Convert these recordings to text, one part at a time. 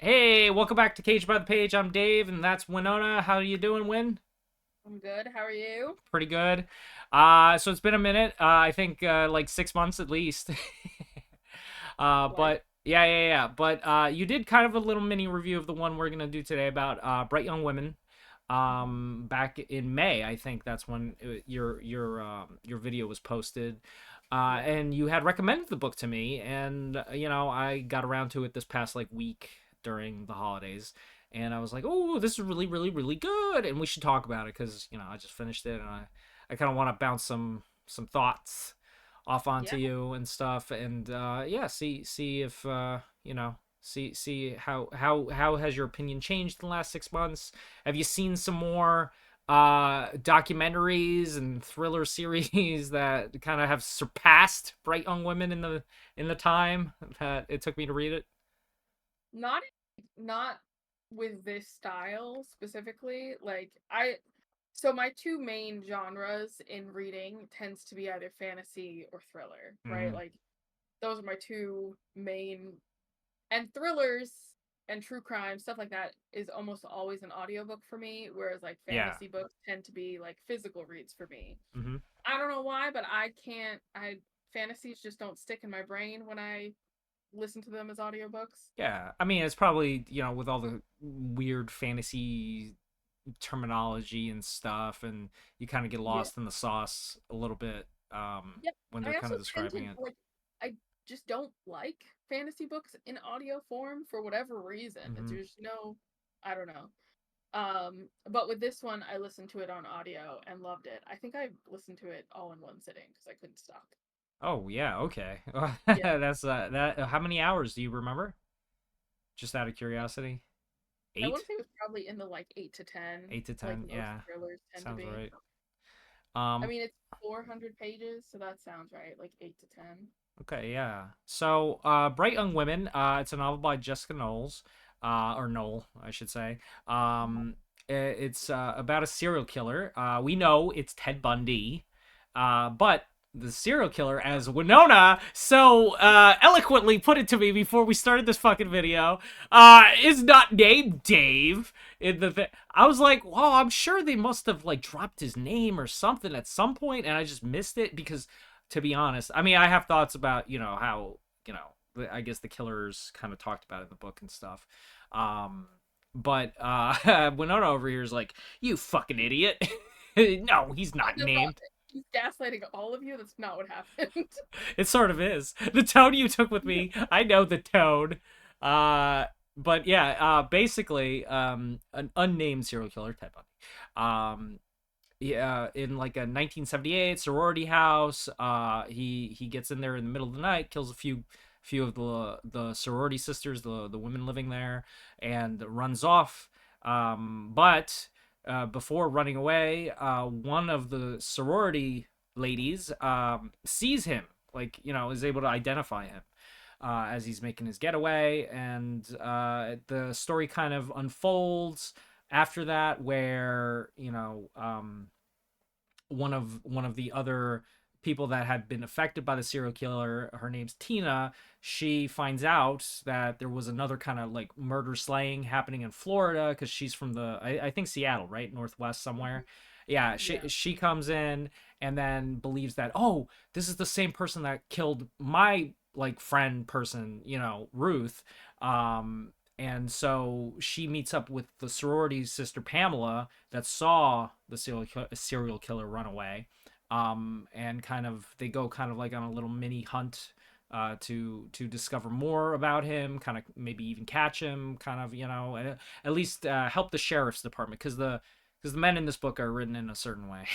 Hey, welcome back to Cage by the Page. I'm Dave, and that's Wynonna. How you doing, Win? I'm good. How are you? Pretty good. So it's been a minute. I think like 6 months at least. Like, But yeah. But you did kind of a little mini review of the one we're gonna do today about bright young women. Back in May, I think that's when your video was posted. yeah. And you had recommended the book to me, and I got around to it this past like week during the holidays, and I was like, oh, this is really, really, really good, and we should talk about it because I just finished it, and I kind of want to bounce some thoughts off onto Yeah. you and stuff, and yeah, see if see how has your opinion changed in the last 6 months. Have you seen some more documentaries and thriller series that kind of have surpassed Bright Young Women in the time that it took me to read it? Not not with this style specifically. So my two main genres in reading tends to be either fantasy or thriller, right? Mm, Like those are my two main, and thrillers and true crime stuff like that is almost always an audiobook for me, whereas like yeah. fantasy books tend to be like physical reads for me. Hmm. I don't know why, but I can't I fantasies just don't stick in my brain when I listen to them as audiobooks. Yeah, I mean, it's probably, with all the weird fantasy terminology and stuff, and you kind of get Yeah. lost in the sauce a little bit Yep. when they're I kind also of tend to describing it. like I just don't like fantasy books in audio form for whatever reason. It's Hmm. just no I don't know. But with this one I listened to it on audio and loved it. I think I listened to it all in one sitting because I couldn't stop. Oh, yeah, okay. Yeah. That's that. How many hours do you remember? Just out of curiosity. I want Eight? to say it was probably in the like 8 to 10, Eight to like 10? most Yeah, thrillers tend to sounds be. right. I Um, mean, it's 400 pages, so that sounds right, like 8 to 10. okay, yeah. So, Bright Young Women, it's a novel by Jessica Knowles, or Knoll, I should say. Um, it's about a serial killer. We know it's Ted Bundy, but the serial killer, as Wynonna so eloquently put it to me before we started this fucking video, is not named Dave. I was like, well, I'm sure they must have like dropped his name or something at some point, and I just missed it because, to be honest, I mean, I have thoughts about how I guess the killers kind of talked about it in the book and stuff. But Winona over here is like, you fucking idiot. No, he's That not does not. named. He's gaslighting all of you. That's not what happened. It sort of is. The tone you took with me, I know the tone. But yeah, basically, an unnamed serial killer, Ted Bundy. Yeah, in like a 1978 sorority house. He gets in there in the middle of the night, kills a few of the sorority sisters, the women living there, and runs off. But before running away, one of the sorority ladies sees him, like is able to identify him as he's making his getaway, and the story kind of unfolds after that, where one of the other people that had been affected by the serial killer, her name's Tina, she finds out that there was another kind of like murder slaying happening in Florida, because she's from I think Seattle, right, northwest somewhere. Yeah, she Yeah. she comes in and then believes that, oh, this is the same person that killed my like friend person, Ruth. And so she meets up with the sorority sister Pamela that saw the serial killer run away. And kind of they go kind of like on a little mini hunt to discover more about him, kind of maybe even catch him, kind of at least help the sheriff's department, because the men in this book are written in a certain way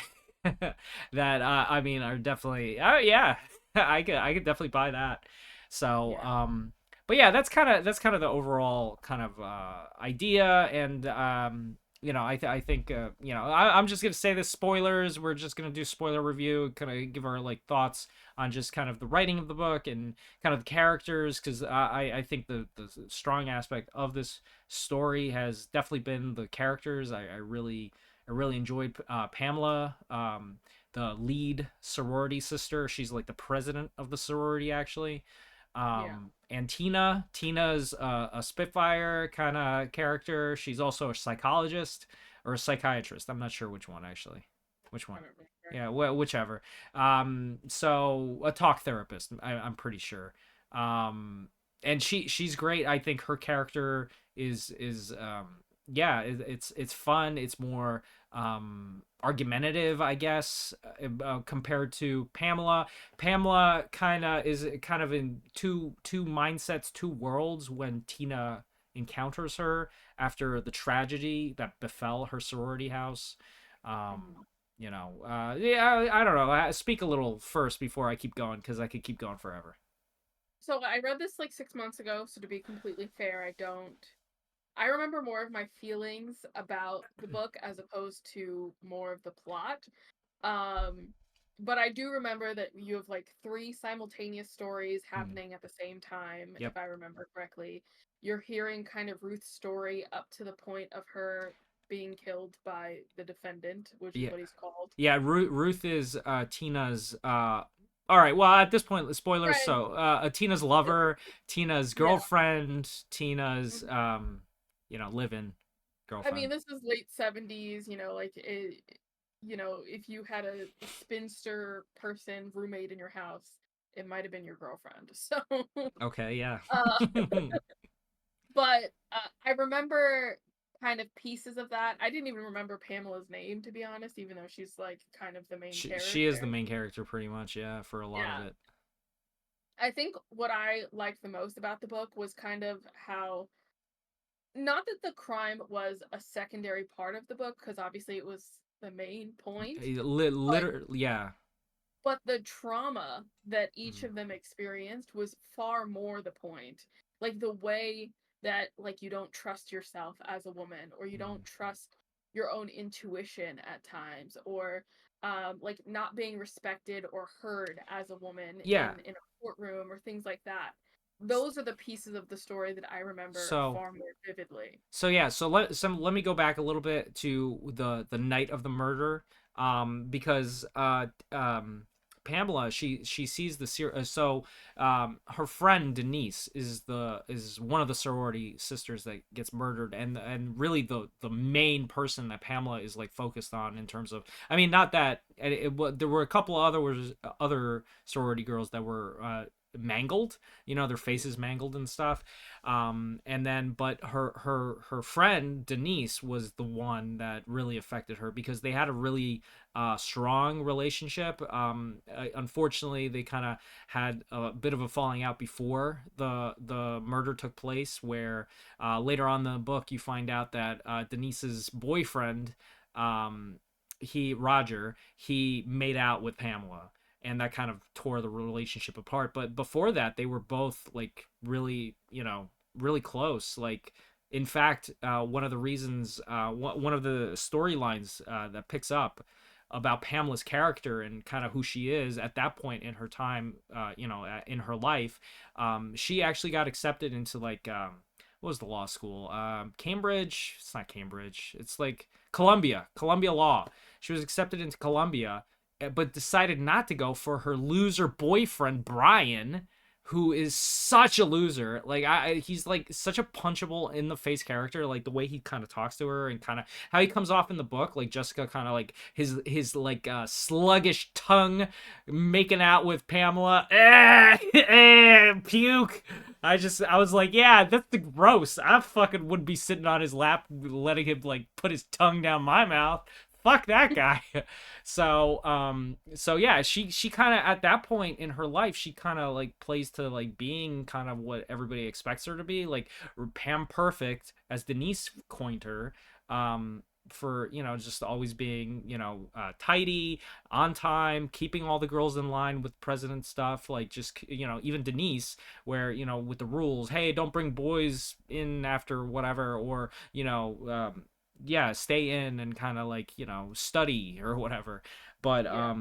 that I mean are definitely, oh yeah, I could definitely buy that. So Yeah. but yeah, that's kind of the overall kind of idea, and I think I'm just gonna say this, spoilers. We're just gonna do spoiler review, kind of give our like thoughts on just kind of the writing of the book and kind of the characters, because I think the strong aspect of this story has definitely been the characters. I really enjoyed Pamela, the lead sorority sister. She's like the president of the sorority, actually. Yeah. And Tina's a Spitfire kind of character. She's also a psychologist or a psychiatrist. I'm not sure which one actually. Which I one? don't remember. Yeah, whichever. So a talk therapist. I'm pretty sure. Um, and she's great. I think her character is yeah, it's fun. It's more argumentative, I guess, compared to Pamela. Pamela kind of in two mindsets, two worlds when Tina encounters her after the tragedy that befell her sorority house. Mhm. Yeah, I don't know. Speak a little first before I keep going because I could keep going forever. So I read this like 6 months ago, so to be completely fair, I remember more of my feelings about the book as opposed to more of the plot. Um, but I do remember that you have like three simultaneous stories Hmm. happening at the same time, Yep. if I remember correctly. You're hearing kind of Ruth's story up to the point of her being killed by the defendant, which is Yeah. what he's called. Yeah. Ruth is Tina's. All right. Well, at this point, spoilers. Friend. So, Tina's lover, Tina's Yeah. girlfriend, Tina's Mhm. live-in I mean, girlfriend. this is late 70s, if you had a spinster person roommate in your house, it might have been your girlfriend. So, Okay. Yeah. uh, but I remember kind of pieces of that. I didn't even remember Pamela's name, to be honest, even though she's like kind of the main She is the character. main character pretty much. Yeah, for a lot of Yeah. it. I think what I liked the most about the book was kind of how, not that the crime was a secondary part of the book, because obviously it was the main point, but Literally, yeah. the trauma that each Mm, of them experienced was far more the point. Like the way that like you don't trust yourself as a woman, or you don't mm. trust your own intuition at times, or like not being respected or heard as a woman Yeah. in a courtroom or things like that. Those are the pieces of the story that I remember So far more vividly. yeah, let me go back a little bit to the night of the murder, because Pamela, she sees the her friend Denise is one of the sorority sisters that gets murdered, and really the main person that Pamela is like focused on in terms of, I mean, not that there were a couple of other sorority girls that were mangled, their faces mangled and stuff. And then but her friend Denise was the one that really affected her because they had a really strong relationship. Unfortunately, they kind of had a bit of a falling out before the murder took place, where later on in the book you find out that Denise's boyfriend, um, he made out with Pamela, and that kind of tore the relationship apart. But before that, they were both like really, really close. Like, in fact, one of the reasons, one of the storylines that picks up about Pamela's character and kind of who she is at that point in her time, in her life, she actually got accepted into like, what was the law school? Cambridge. It's not Cambridge. It's like Columbia Law. She was accepted into Columbia, but decided not to go for her loser boyfriend Brian, who is such a loser. Like, he's like such a punchable in the face character. Like the way he kind of talks to her and kind of how he comes off in the book. Like Jessica, kind of like his like sluggish tongue making out with Pamela. Puke. I was like, yeah, that's the gross. I fucking would be sitting on his lap, letting him like put his tongue down my mouth. Fuck that guy. So yeah, she kind of at that point in her life, she kind of like plays to like being kind of what everybody expects her to be, like Pam Perfect, as Denise coined her. For just always being tidy, on time, keeping all the girls in line with president stuff, like just even Denise, where with the rules, hey, don't bring boys in after whatever, or yeah, stay in and kind of like study or whatever. But Yeah.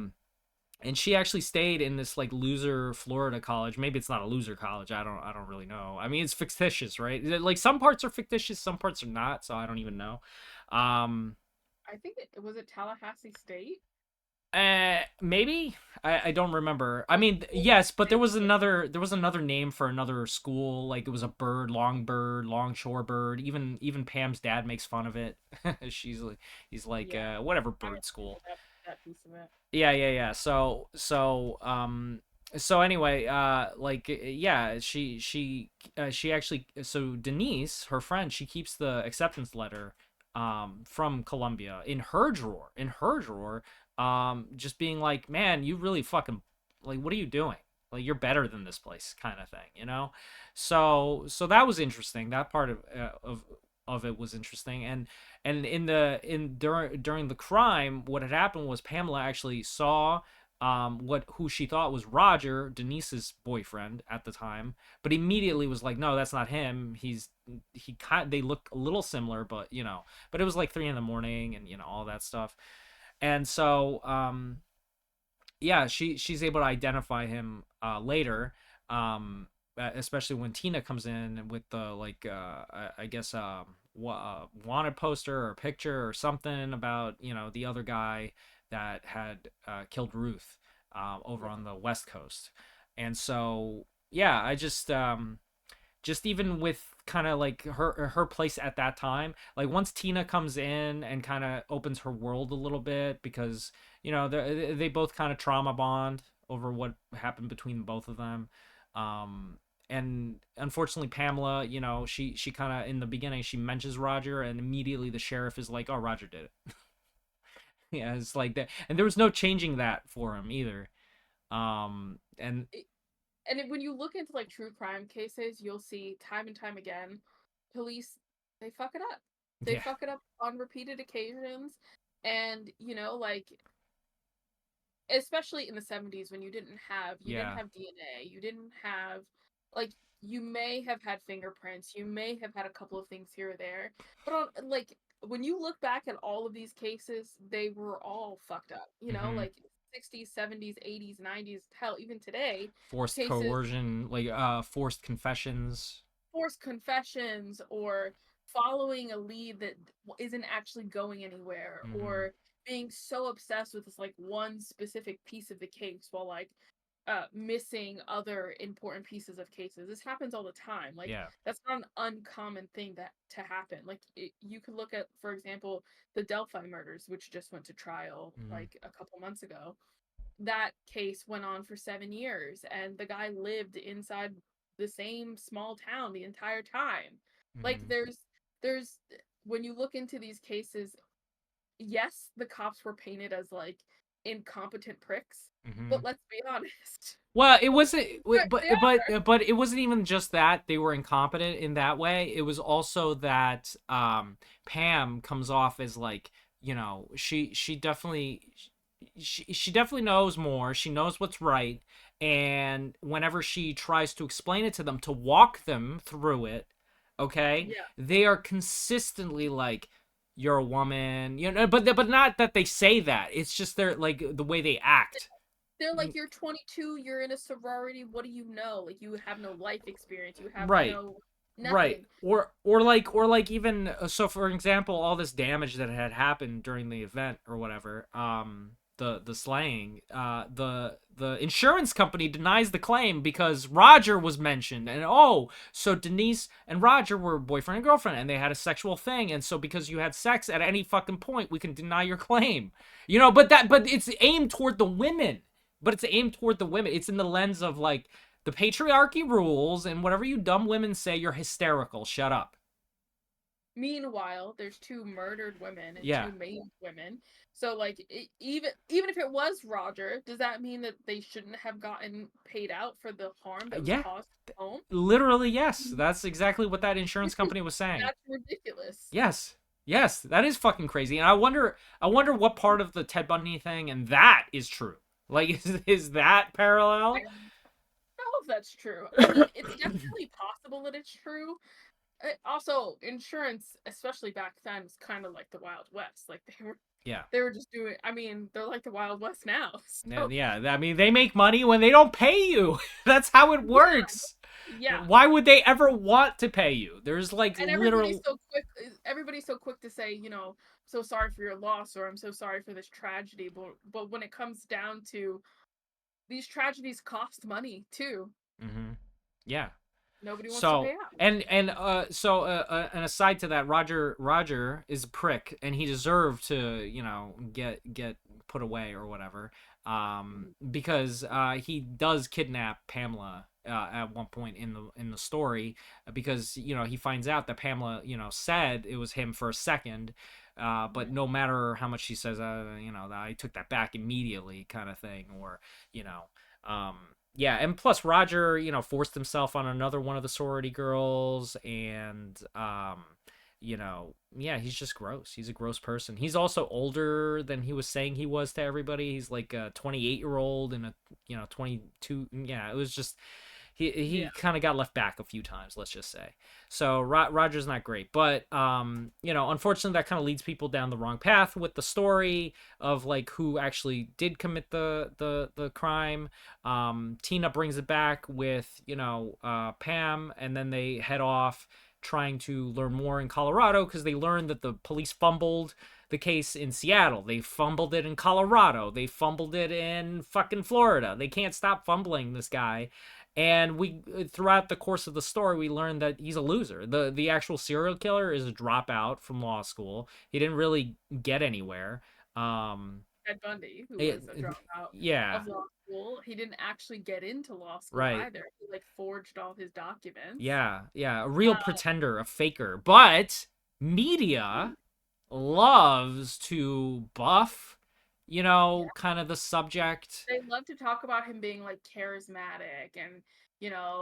and she actually stayed in this like loser Florida college. Maybe it's not a loser college. I don't really know. I mean, it's fictitious, right? Like some parts are fictitious, some parts are not, so I don't even know. um I think it was it Tallahassee State. Maybe I don't remember. I mean, yes, but there was another name for another school. Like it was a bird, longshore bird. Even Pam's dad makes fun of it. He's like Yeah, whatever I bird school. remember that piece of it. Yeah. So anyway, like yeah, she actually, so Denise, her friend, she keeps the acceptance letter from Columbia in her drawer, just being like, man, you really fucking, like, what are you doing? Like, you're better than this place, kind of thing, you know. So that was interesting. That part of it was interesting. And during the crime, what had happened was Pamela actually saw who she thought was Roger, Denise's boyfriend at the time, but immediately was like, no, that's not him. They look a little similar, but but it was like 3 in the morning, and all that stuff. And so yeah, she's able to identify him later, especially when Tina comes in with the, like, I guess wanted poster or picture or something about the other guy that had killed Ruth over Yeah. on the West Coast. And so yeah, I just even with kind of like her place at that time, like once Tina comes in and kind of opens her world a little bit, because they both kind of trauma bond over what happened between both of them. And unfortunately, Pamela, she kind of, in the beginning, she mentions Roger, and immediately the sheriff is like, oh, Roger did it. Yeah, it's like that, and there was no changing that for him either. And When you look into like true crime cases, you'll see time and time again, police, they fuck it up. They yeah. fuck it up on repeated occasions, and like, especially in the 70s, when Yeah. you didn't have DNA, you didn't have, like, you may have had fingerprints, you may have had a couple of things here or there, but on, like, when you look back at all of these cases, they were all fucked up, Hmm. like 60s, 70s, 80s, 90s, hell, even today, Forced cases, coercion, like forced confessions. forced confessions, or following a lead that isn't actually going anywhere, Hmm. or being so obsessed with this like one specific piece of the case while like missing other important pieces of cases. This happens all the time. Like, Yeah. that's not an uncommon thing that to happen. Like, you could look at, for example, the Delphi murders, which just went to trial Hmm. like a couple months ago. That case went on for 7 years, and the guy lived inside the same small town the entire time. Like, Hmm. there's when you look into these cases, yes, the cops were painted as like incompetent pricks, Hmm. but let's be honest. Well, it wasn't, They are. but it wasn't even just that they were incompetent in that way. It was also that Pam comes off as like, she definitely, she definitely knows more. She knows what's right, and whenever she tries to explain it to them, to walk them through it, okay, Yeah. they are consistently like, "You're a woman," but not that they say that. It's just they're like the way they act. They're like, you're 22, you're in a sorority, what do you know? Like, you have no life experience, you have Right. no Right. nothing. Or like even, so for example, all this damage that had happened during the event or whatever, the slaying, the insurance company denies the claim because Roger was mentioned, and oh, so Denise and Roger were boyfriend and girlfriend, and they had a sexual thing, and so because you had sex at any fucking point, we can deny your claim. But it's aimed toward the women. But it's aimed toward the women. It's in the lens of like, the patriarchy rules, and whatever you dumb women say, you're hysterical. Shut up. Meanwhile, there's two murdered women and Yeah. two maimed women. So, like, even if it was Roger, does that mean that they shouldn't have gotten paid out for the harm that was Yeah. caused to the home? Literally, yes. That's exactly what that insurance company was saying. That's ridiculous. Yes. Yes, that is fucking crazy. And I wonder what part of the Ted Bundy thing and that is true. Like, is that I parallel? don't know if that's true. I mean, it's definitely possible that it's true. Also, insurance, especially back then, was kind of like the Wild West. Like, Yeah. they were just doing. I mean, they're like the Wild West now. Yeah, So yeah. I mean, they make money when they don't pay you. That's how it yeah, works. yeah. Why would they ever want to pay you? There's like And everybody's literal. so quick. everybody's so quick to say, so sorry for your loss, or I'm so sorry for this tragedy, but when it comes down to these tragedies cost money too. Mm-hmm. Yeah. Nobody wants to pay So out. and aside to that, Roger is a prick, and he deserved to get put away or whatever. Because he does kidnap Pamela at one point in the story, because he finds out that Pamela said it was him for a second. But no matter how much she says, I took that back immediately, kind of thing, or you know, um, yeah, and plus Roger, forced himself on another one of the sorority girls, and yeah, he's just gross. He's a gross person. He's also older than he was saying he was to everybody. He's like a 28-year-old and a 22. Yeah, it was just he Yeah. kind of got left back a few times, let's just say. So Roger's not great, but unfortunately that kind of leads people down the wrong path with the story of like who actually did commit the crime. Tina brings it back with Pam, and then they head off trying to learn more in Colorado, because they learned that the police fumbled the case in Seattle. They fumbled it in Colorado. They fumbled it in fucking Florida. They can't stop fumbling this guy. And we throughout the course of the story, we learned that he's a loser. The actual serial killer is a dropout from law school. He didn't really get anywhere. Ted Bundy, who It, was a dropout yeah, of law school, he didn't actually get into law school right. either. He like forged all his documents. Yeah, a real Uh, pretender, a faker. But media loves to buff, yeah, kind of the subject. they love to talk about him being like charismatic and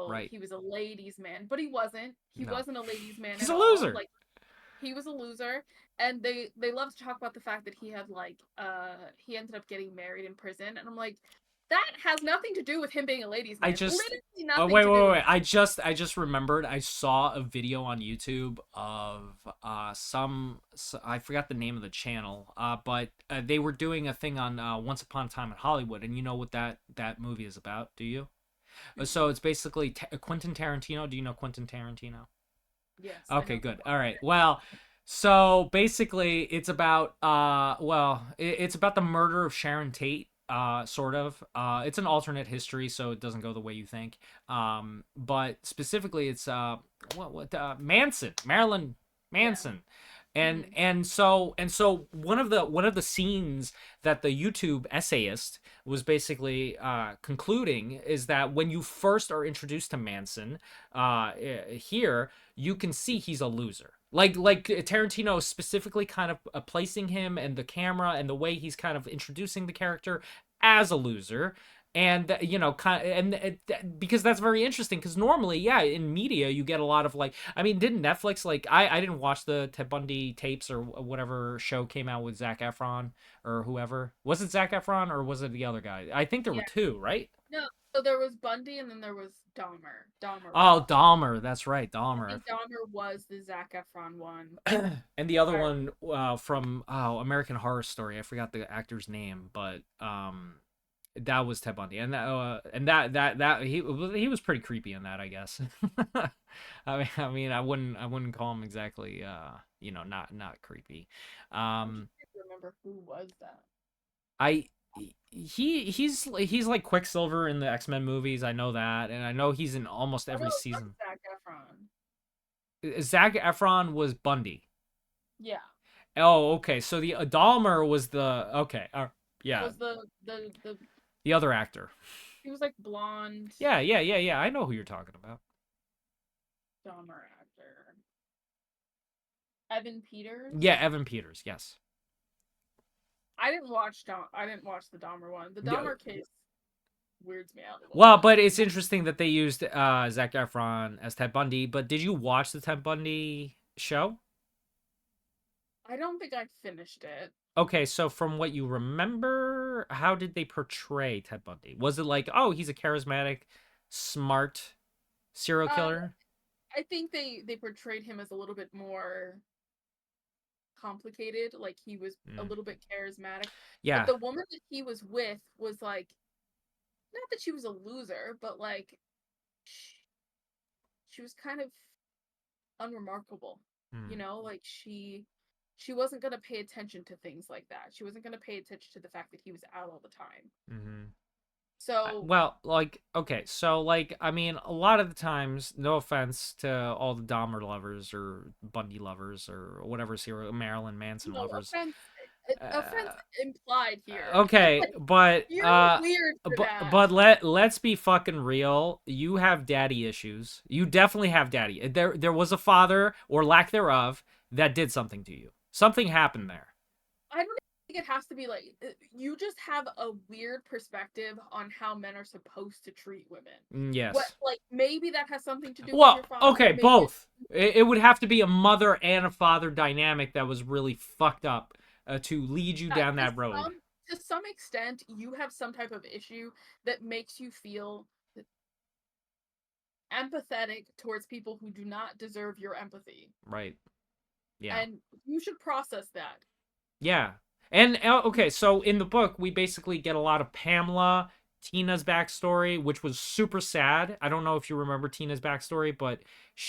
Right. he was a ladies' man, but he wasn't. He No. wasn't a ladies' man He's at a all. loser. Like he was a loser, and they love to talk about the fact that he had like he ended up getting married in prison, and I'm like, that has nothing to do with him being a ladies' I man. just Literally Oh, nothing wait, to wait, do wait, with wait. I just remembered I saw a video on YouTube of I forgot the name of the channel, but they were doing a thing on Once Upon a Time in Hollywood, and you know what that movie is about, do you? it. So it's basically Quentin Tarantino. Do you know Quentin Tarantino? Yes, I Okay, know who. good. All right. Well, so basically it's about it's about the murder of Sharon Tate, sort of. It's an alternate history, so it doesn't go the way you think. But specifically it's Manson, Marilyn Yeah. Manson. And Hmm. and so one of the scenes that the YouTube essayist was basically concluding is that when you first are introduced to Manson, here you can see he's a loser. Like Tarantino is specifically kind of placing him and the camera and the way he's kind of introducing the character as a loser. And kind of, because that's very interesting, because normally, yeah, in media you get a lot of like, I mean, didn't Netflix, like, I didn't watch the Ted Bundy tapes or whatever show came out with Zac Efron or whoever. Was it Zac Efron or was it the other guy? I think there were Yeah. two, right? No. So there was Bundy, and then there was Dahmer. Dahmer was Oh, also. Dahmer, that's right, I Dahmer. think Dahmer was the Zac Efron one. And the other I one, from American Horror Story, I forgot the actor's name, but that was Ted Bundy, and that he was pretty creepy in that, I guess. I mean, I wouldn't call him exactly not creepy. I'm just Um, trying to remember who was that. I he's like Quicksilver in the X-Men movies. I know that, and I know he's in almost Oh no, every it was season. Zac Efron. Zac Efron was Bundy. Yeah. Oh, okay. So the Dahmer was the okay. Yeah, Was the the other actor. he was like blonde Yeah. I know who you're talking about. Dahmer actor. Evan Yeah, Peters. Evan Peters. Yes. I didn't watch the Dahmer one. The Yeah. Dahmer case weirds me out a little Well, bit. but it's interesting that they used Zac Efron as Ted Bundy. But did you watch the Ted Bundy show? I don't think I finished it. Okay, so from what you remember, how did they portray Ted Bundy? Was it like, oh, he's a charismatic, smart serial Uh, killer? I think they portrayed him as a little bit more complicated. Like he was a Mm. little bit charismatic, but Yeah, the woman that he was with was like not that she was a loser, but like she was kind of unremarkable. You Mm. know, like she wasn't going to pay attention to things like that. She wasn't going to pay attention to the fact that he was out all the time. Mm-hmm. So, Well, like, okay, so, like, I mean, a lot of the times, no offense to all the Dahmer lovers or Bundy lovers or whatever serial Marilyn Manson no lovers. offense Uh, implied here. okay, but You're weird for that. let's be fucking real. You have daddy issues. You definitely have daddy. There was a father or lack thereof that did something to you. Something happened there. I don't think it has to be like you just have a weird perspective on how men are supposed to treat women. What Yes. like maybe that has something to do with your Well, father. okay, Maybe both. It would have to be a mother and a father dynamic that was really fucked up to lead you down that road. to some extent you have some type of issue that makes you feel empathetic towards people who do not deserve your empathy. Right. Yeah. And you should process that. Yeah. And okay, so in the book, we basically get a lot of Pamela, Tina's backstory, which was super sad. I don't know if you remember Tina's backstory, but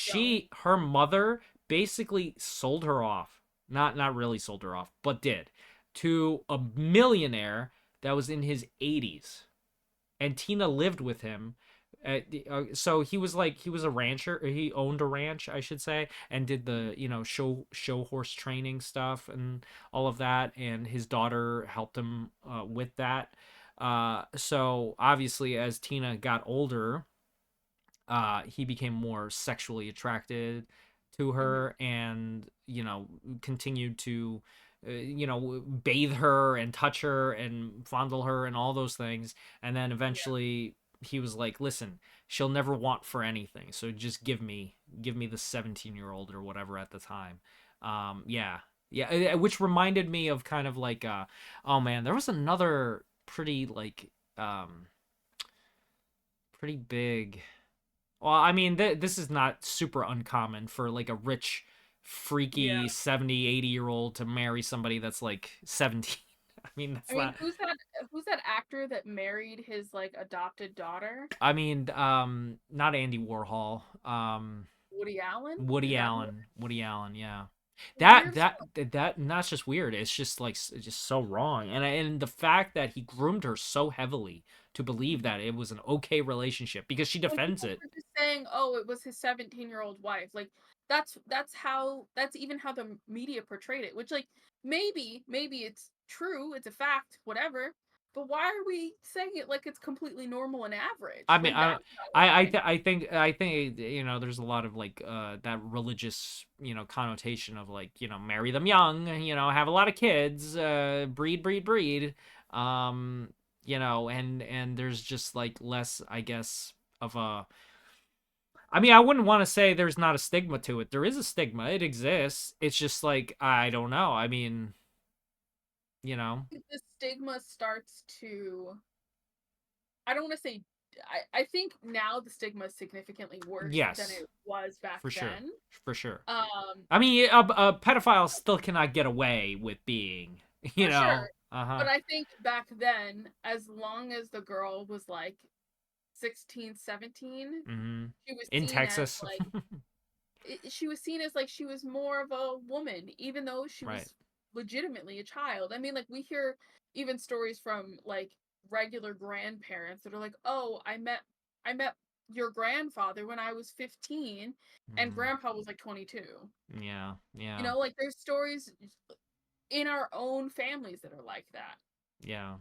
Don't. her mother basically sold her off. Not really sold her off, but did to a millionaire that was in his 80s. And Tina lived with him. So he was like he was a rancher. He owned a ranch, I should say, and did the show horse training stuff and all of that. And his daughter helped him with that. So obviously, as Tina got older, he became more sexually attracted to Mm-hmm. her, and continued to bathe her and touch her and fondle her and all those things. And then Yeah. eventually he was like, listen, she'll never want for anything, so just give me the 17-year-old or whatever at the time. Yeah. Yeah, which reminded me of kind of like oh man, there was another um pretty big, well, I mean, this is not super uncommon for like a rich, Yeah. freaky 70, 80-year old to marry somebody that's like 17. I mean, I that's mean, not. who's that actor that married his like adopted daughter? I mean, not Andy Warhol. Woody Allen? Is Woody that who? Allen. Woody Allen, yeah. That Weird that stuff. that and that's just weird. It's just like it's just so wrong. And the fact that he groomed her so heavily to believe Mhm. that it was an okay relationship because she When defends people it. were just saying, "Oh, it was his 17-year-old wife," like that's even how the media portrayed it. Which like maybe it's true, it's a fact, whatever. But why are we saying it like it's completely normal and average? I mean, Like that's not okay. I think there's a lot of like that religious connotation of like marry them young, have a lot of kids, breed, um and there's just like less, I guess, of a. I mean, I wouldn't want to say there's not a stigma to it. There is a stigma. It exists. It's just like I don't know. I mean, you know. The stigma starts to I don't want to say I think now the stigma is significantly worse than Yes, it was back for sure, then. for sure. Um, I mean, a pedophile still cannot get away with being, for sure. Uh huh. But I think back then, as long as the girl was like 16, 17, Mm-hmm. she was In seen as Texas, like she was seen as like she was more of a woman, even though she right? was legitimately a child. I mean, like we hear even stories from like regular grandparents that are like, "Oh, I met your grandfather when I was 15 and Mm, grandpa was like 22." yeah, You yeah, know, like there's stories in our own families that are like that. yeah.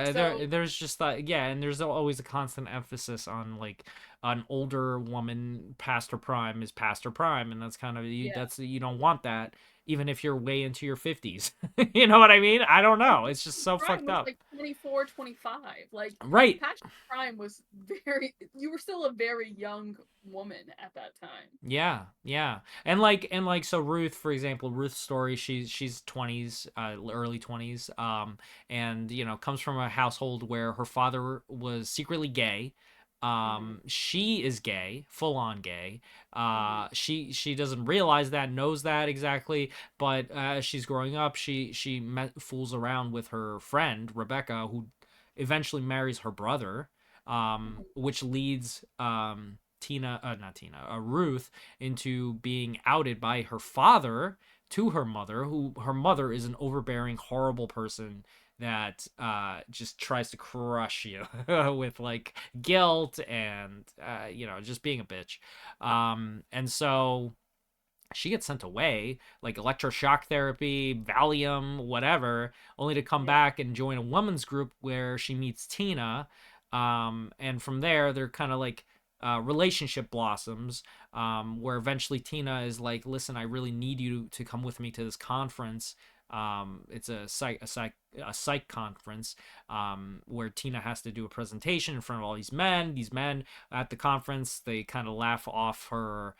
So, There's just that, yeah, and there's always a constant emphasis on like an older woman past her prime is past her prime, and that's kind of you. yeah. That's you don't want that, even if you're way into your 50s. You know what I mean? I don't Like know. It's just so Prime fucked was up. like 24, 25. Like Right. Passion Prime was very you were still a very young woman at that time. Yeah, yeah. And like so Ruth, for example, Ruth's story, she's 20s, early 20s, and comes from a household where her father was secretly gay. Mhm. She is gay, full on gay. Mhm. She doesn't realize that, knows that exactly, but as she's growing up, fools around with her friend Rebecca, who eventually marries her brother, Mhm. which leads Ruth into being outed by her father to her mother, who her mother is an overbearing, horrible person that just tries to crush you with like guilt and just being a bitch. And so she gets sent away, like electroshock therapy, Valium, whatever, only to come Yeah. back and join a women's group where she meets Tina. And from there, they're kind of like relationship blossoms, where eventually Tina is like, listen, I really need you to come with me to this conference. It's a psych conference, where Tina has to do a presentation in front of all these men. These men at the conference, they kind of laugh off her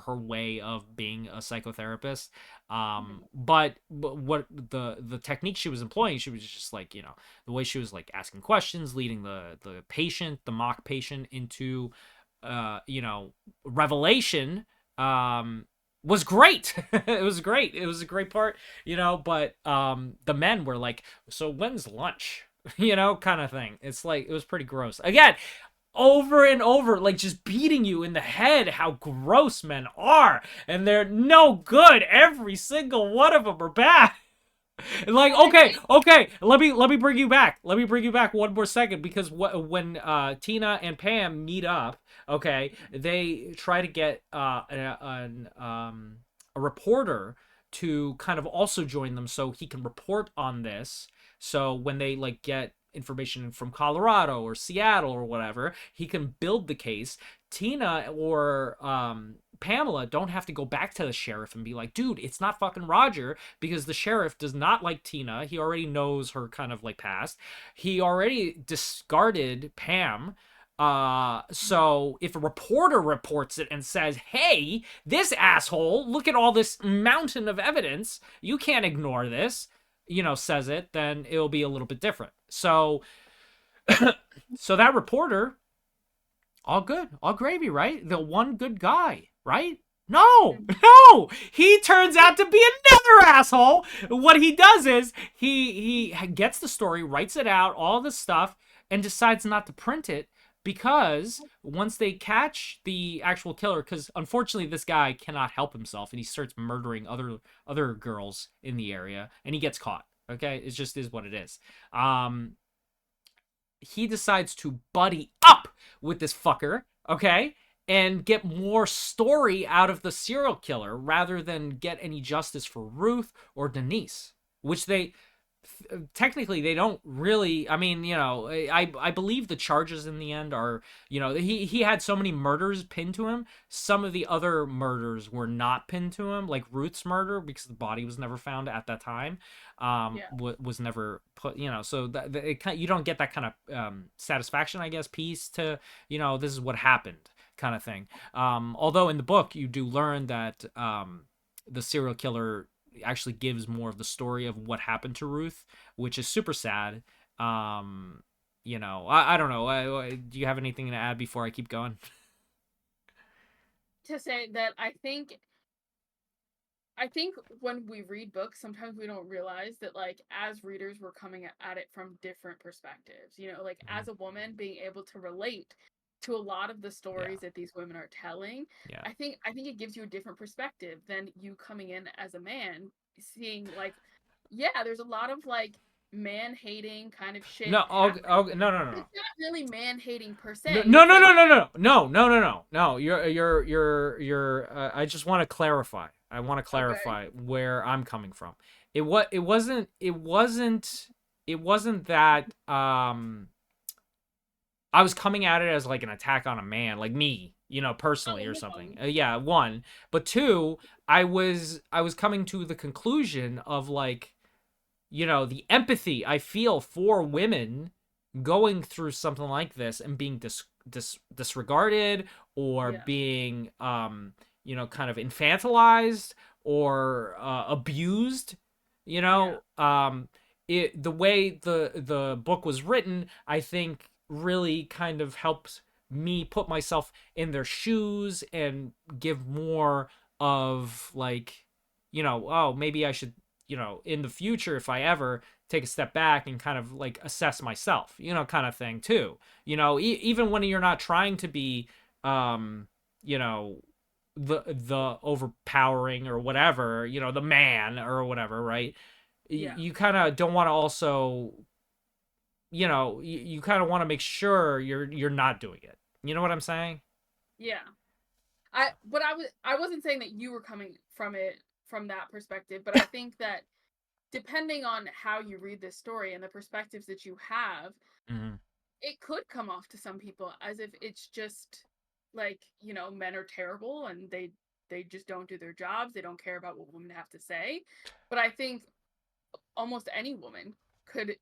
way of being a psychotherapist. Mhm. But what the technique she was employing, she was just like, the way she was like asking questions, leading the mock patient into revelation, was great. It was great. It was a great part, but the men were like, so when's lunch? Kind of thing. It's like, it was pretty gross. Again, over and over, like just beating you in the head how gross men are, and they're no good. Every single one of them are bad. Like, Well, I okay, think. okay, let me bring you back. Let me bring you back one more second, because when Tina and Pam meet up, okay, they try to get a reporter to kind of also join them so he can report on this. So when they like get information from Colorado or Seattle or whatever, he can build the case. Tina or Pamela don't have to go back to the sheriff and be like, dude, it's not fucking Roger, because the sheriff does not like Tina. He already knows her kind of like past. He already discarded Pam. So if a reporter reports it and says, hey, this asshole, look at all this mountain of evidence, you can't ignore this, says it, then it'll be a little bit different. So that reporter, all good, all gravy, right? The one good guy, right? No, Mhm. no, he turns out to be another asshole. What he does is he gets the story, writes it out, all this stuff, and decides not to print it, because once they catch the actual killer, because unfortunately this guy cannot help himself and he starts murdering other girls in the area, and he gets caught. Okay, it just is what it is. He decides to buddy up with this fucker, okay, and get more story out of the serial killer rather than get any justice for Ruth or Denise, which they technically they don't really. I mean, I believe the charges in the end are, he had so many murders pinned to him. Some of the other murders were not pinned to him, like Ruth's murder, because the body was never found at that time. Yeah. Was never put, so that you don't get that kind of satisfaction, I guess, piece to, this is what happened kind of thing. Although in the book you do learn that the serial killer actually gives more of the story of what happened to Ruth, which is super sad. I don't know. Do you have anything to add before I keep going? To say that I think when we read books, sometimes we don't realize that, like, as readers, we're coming at it from different perspectives. Like, Mhm. as a woman, being able to relate to a lot of the Yeah, stories that these women are telling, yeah. I think it gives you a different perspective than you coming in as a man, seeing, like, yeah, there's a lot of, like, man hating kind of shit No, happening. no, no, But no. it's not really man hating per No, se. no, It's no, like, no, no, no, no, no, no, no, no. You're. I just want to clarify. I want to okay, clarify where I'm coming from. It wasn't that I was coming at it as like an attack on a man, like me, personally oh or something. no, Yeah, one, but two, I was coming to the conclusion of like, the empathy I feel for women going through something like this and being disregarded, or yeah, being kind of infantilized, or abused, you yeah, know the way the book was written, I think really kind of helps me put myself in their shoes and give more of like, oh, maybe I should, in the future, if I ever take a step back and kind of like assess myself, kind of thing too. Even when you're not trying to be, um, you know, the overpowering or whatever, the man or whatever, right? Yeah. You kind of don't want to also, you kind of want to make sure you're not doing it. You know what I'm saying? Yeah. I wasn't saying that you were coming from it from that perspective, but I think that depending on how you read this story and the perspectives that you have, Hmm. it could come off to some people as if it's just like, men are terrible and they just don't do their jobs, they don't care about what women have to say. But I think almost any woman could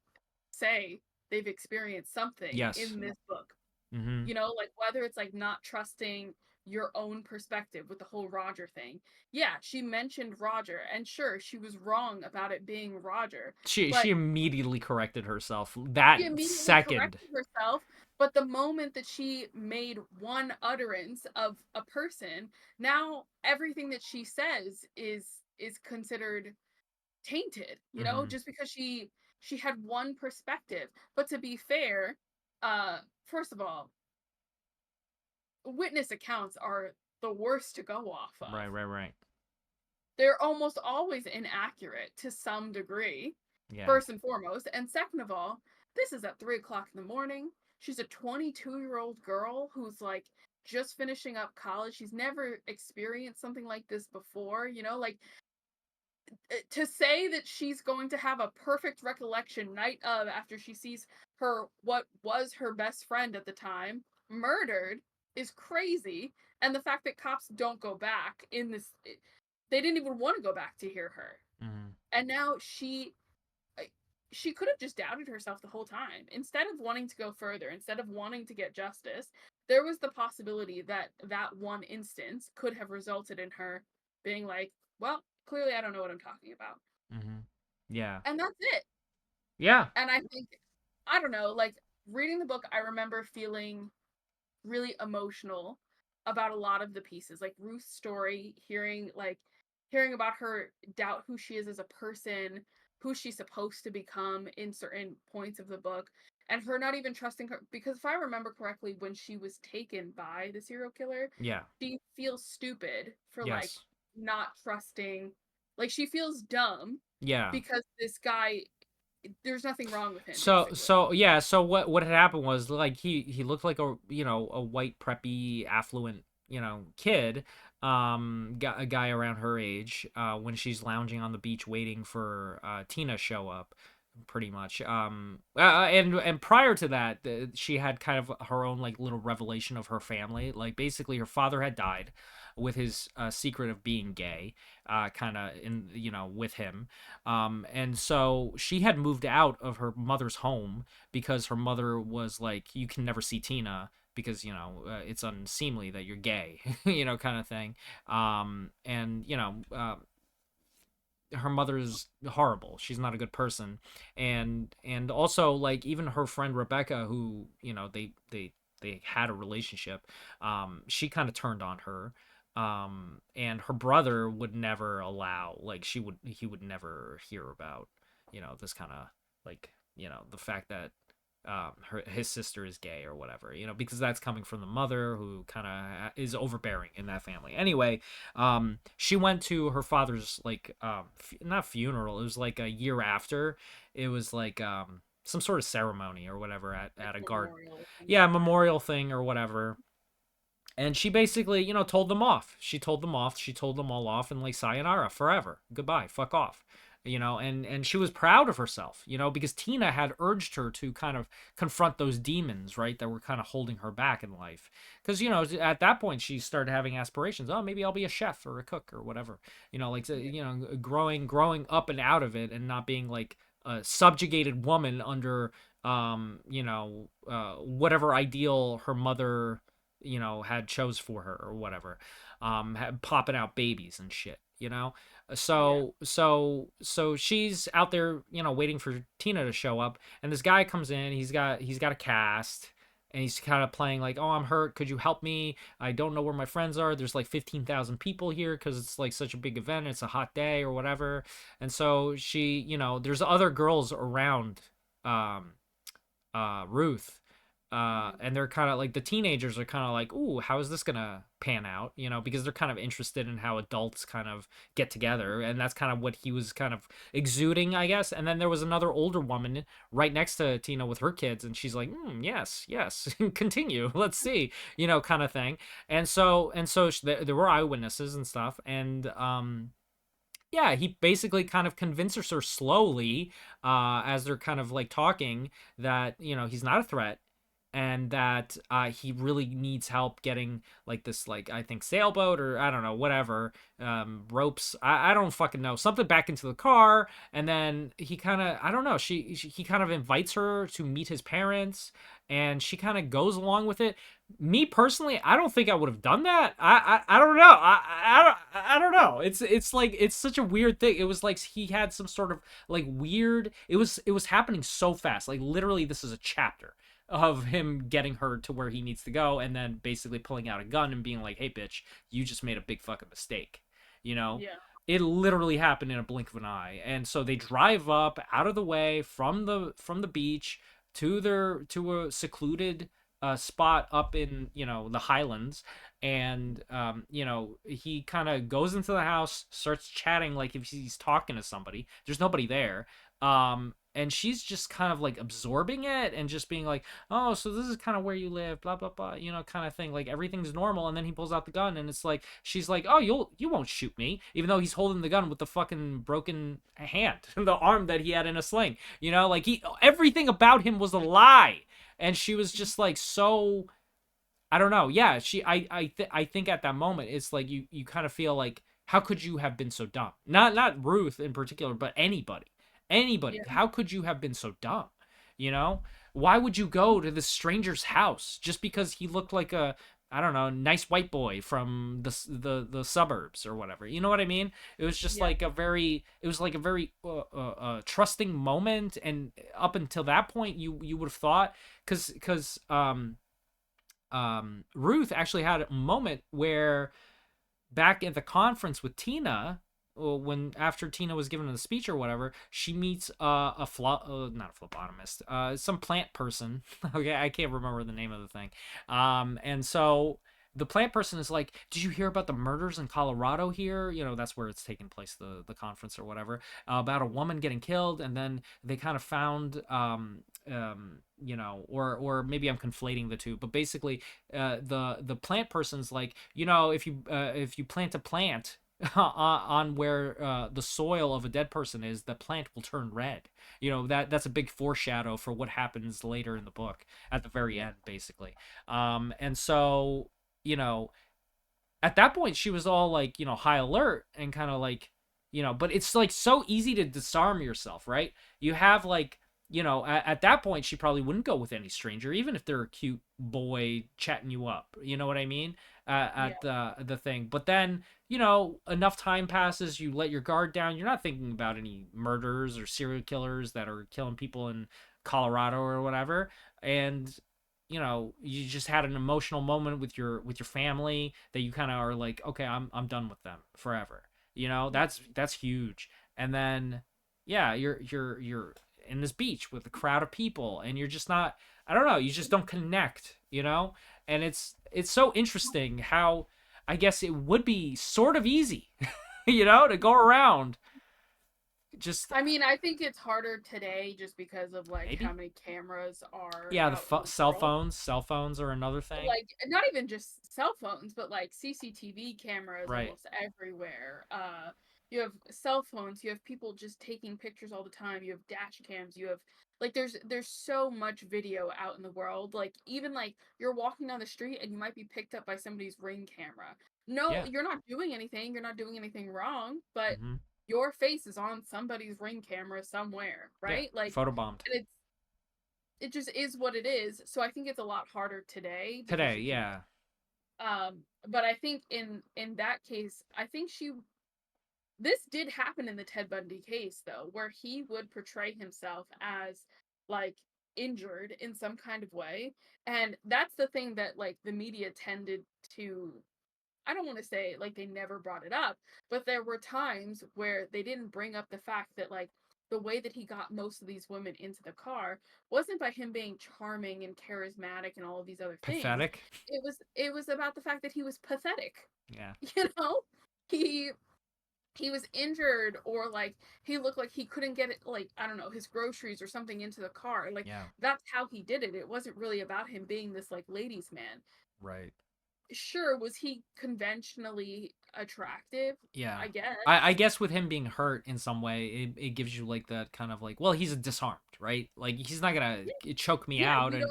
say they've experienced something Yes. in this book. Hmm. Like whether it's like not trusting your own perspective with the whole Roger thing. Yeah, she mentioned Roger, and sure, she was wrong about it being Roger, She but immediately corrected herself she that immediately second. corrected herself. But the moment that she made one utterance of a person, now everything that she says is considered tainted, Hmm. just because she had one perspective. But to be fair, first of all, witness accounts are the worst to go off of. Right, right, right. They're almost always inaccurate to some degree, Yeah. first and foremost. And second of all, this is at 3 o'clock in the morning. She's a 22-year-old girl who's like just finishing up college. She's never experienced something like this before, like to say that she's going to have a perfect recollection night of after she sees her what was her best friend at the time murdered is crazy. And the fact that cops don't go back in this, they didn't even want to go back to hear her. Hmm. And now she could have just doubted herself the whole time. Instead of wanting to go further, instead of wanting to get justice, there was the possibility that that one instance could have resulted in her being like, well, clearly I don't know what I'm talking about. Hmm. Yeah. And that's it. Yeah. And I think, I don't know, like reading the book, I remember feeling really emotional about a lot of the pieces, like Ruth's story, hearing about her doubt who she is as a person, who she's supposed to become in certain points of the book, and her not even trusting her, because if I remember correctly, when she was taken by the serial killer, Yeah. she feels stupid for like Yes. not trusting, like she feels dumb Yeah. because this guy, there's nothing wrong with him So basically. so yeah, so what had happened was like he looked like a white preppy affluent, kid, a guy around her age, when she's lounging on the beach waiting for Tina show up, pretty much. And prior to that, she had kind of her own like little revelation of her family. Like basically her father had died with his secret of being gay, kind of in with him, and so she had moved out of her mother's home because her mother was like, you can never see Tina because it's unseemly that you're gay, kind of thing. And her mother's horrible. She's not a good person. And also like even her friend Rebecca, who they had a relationship, she kind of turned on her. And her brother would never allow, like he would never hear about this kind of like the fact that his sister is gay or whatever, because that's coming from the mother who kind of is overbearing in that family. Anyway, she went to her father's like not funeral. It was like a year after. It was like some sort of ceremony or whatever Like at a garden. memorial thing, Yeah, yeah. memorial thing or whatever. And she basically, told them off. She told them off. She told them all off and like sayonara forever. Goodbye. Fuck off. And she was proud of herself, because Tina had urged her to kind of confront those demons, right, that were kind of holding her back in life. Because, at that point she started having aspirations. Oh, maybe I'll be a chef or a cook or whatever. Like Yeah. growing up and out of it and not being like a subjugated woman under whatever ideal her mother had chose for her or whatever, had popping out babies and shit, Yeah. so she's out there waiting for Tina to show up, and this guy comes in. He's got a cast, and he's kind of playing like, "Oh, I'm hurt. Could you help me? I don't know where my friends are. There's like 15,000 people here because it's like such a big event. It's a hot day or whatever." And so she, there's other girls around um Ruth. Mhm. And they're kind of like, the teenagers are kind of like, "Ooh, how is this gonna pan out?" Because they're kind of interested in how adults kind of get together, and that's kind of what he was kind of exuding, I guess. And then there was another older woman right next to Tina with her kids, and she's like, "Yes, yes, continue, let's see," kind of thing. And so there were eyewitnesses and stuff, and yeah, he basically kind of convinces her slowly, as they're kind of like talking, that he's not a threat, and that he really needs help getting like this, like, I think sailboat, or I don't know, whatever, ropes. I don't fucking know, something back into the car. And then he kind of, I don't know, he kind of invites her to meet his parents, and she kind of goes along with it. Me personally, I don't think I would have done that. I don't know. I don't know. It's like, it's such a weird thing. It was like he had some sort of like weird. It was happening so fast. Like, literally, this is a chapter of him getting her to where he needs to go, and then basically pulling out a gun and being like, "Hey, bitch, you just made a big fucking mistake." You know. Yeah. It literally happened in a blink of an eye. And so they drive up out of the way from the beach to a secluded spot up in the Highlands. And he kind of goes into the house, starts chatting like if he's talking to somebody. There's nobody there. And she's just kind of like absorbing it and just being like, "Oh, so this is kind of where you live, blah blah blah," kind of thing. Like, everything's normal. And then he pulls out the gun, and it's like, she's like, "Oh, you won't shoot me," even though he's holding the gun with the fucking broken hand, the arm that he had in a sling. Like, everything about him was a lie. And she was just like, so, I don't know. Yeah, I think at that moment, it's like, you kind of feel like, how could you have been so dumb? Not Ruth in particular, but anybody. Anybody. Yeah. How could you have been so dumb? You know? Why would you go to this stranger's house just because he looked like a, I don't know, nice white boy from the suburbs or whatever? You know what I mean? It was just Yeah. like a very trusting moment. And up until that point, you would have thought, cuz Ruth actually had a moment where, back at the conference with Tina, when after Tina was given the speech or whatever, she meets not a phlebotomist, some plant person. Okay, I can't remember the name of the thing. And so the plant person is like, "Did you hear about the murders in Colorado here? That's where it's taking place, the conference or whatever, about a woman getting killed." And then they kind of found, or maybe I'm conflating the two, but basically, the plant person's like, if you plant a plant on where the soil of a dead person is, the plant will turn red. That's a big foreshadow for what happens later in the book at the very Yeah. end, basically. And so, you know at that point, she was all like, high alert, and kind of like, but it's like so easy to disarm yourself, right? You have like, at that point, she probably wouldn't go with any stranger, even if they're a cute boy chatting you up. You know what I mean? Yeah. At the thing. But then, enough time passes, you let your guard down. You're not thinking about any murders or serial killers that are killing people in Colorado or whatever. And you just had an emotional moment with your family, that you kind of are like, "Okay, I'm done with them forever." That's huge. And then, yeah, you're in this beach with a crowd of people, and you're just not, I don't know, you just don't connect. And it's so interesting how, I guess, it would be sort of easy, to go around, just, I mean, I think it's harder today just because of like how maybe. many cameras are Yeah, the out in the cell world. phones cell phones are another But, thing. like, not even just cell phones, but like CCTV cameras Right. almost everywhere. You have cell phones, you have people just taking pictures all the time, you have dash cams, you have like there's so much video out in the world. Like even like you're walking down the street and you might be picked up by somebody's ring camera. No, Yeah. you're not doing anything, you're not doing anything wrong, but Mm-hmm. your face is on somebody's ring camera somewhere, Yeah, right? Like photobombed. and it just is what it is. So I think it's a lot harder today because Today, you can yeah. but I think in that case, I think she this did happen in the Ted Bundy case though, where he would portray himself as like injured in some kind of way. And that's the thing that like the media tended to, I don't want to say like they never brought it up, but there were times where they didn't bring up the fact that like the way that he got most of these women into the car wasn't by him being charming and charismatic and all of these other things. Pathetic. It was about the fact that he was pathetic. Yeah. You know? He he was injured, or like he looked like he couldn't get it, like I don't know, his groceries or something into the car. Like Yeah. that's how he did it. It wasn't really about him being this like ladies man. Right. Sure, was he conventionally attractive? Yeah. I guess. I guess with him being hurt in some way, it gives you like that kind of like, well, he's disarmed, right? Like he's not gonna Yeah, choke me yeah, out, and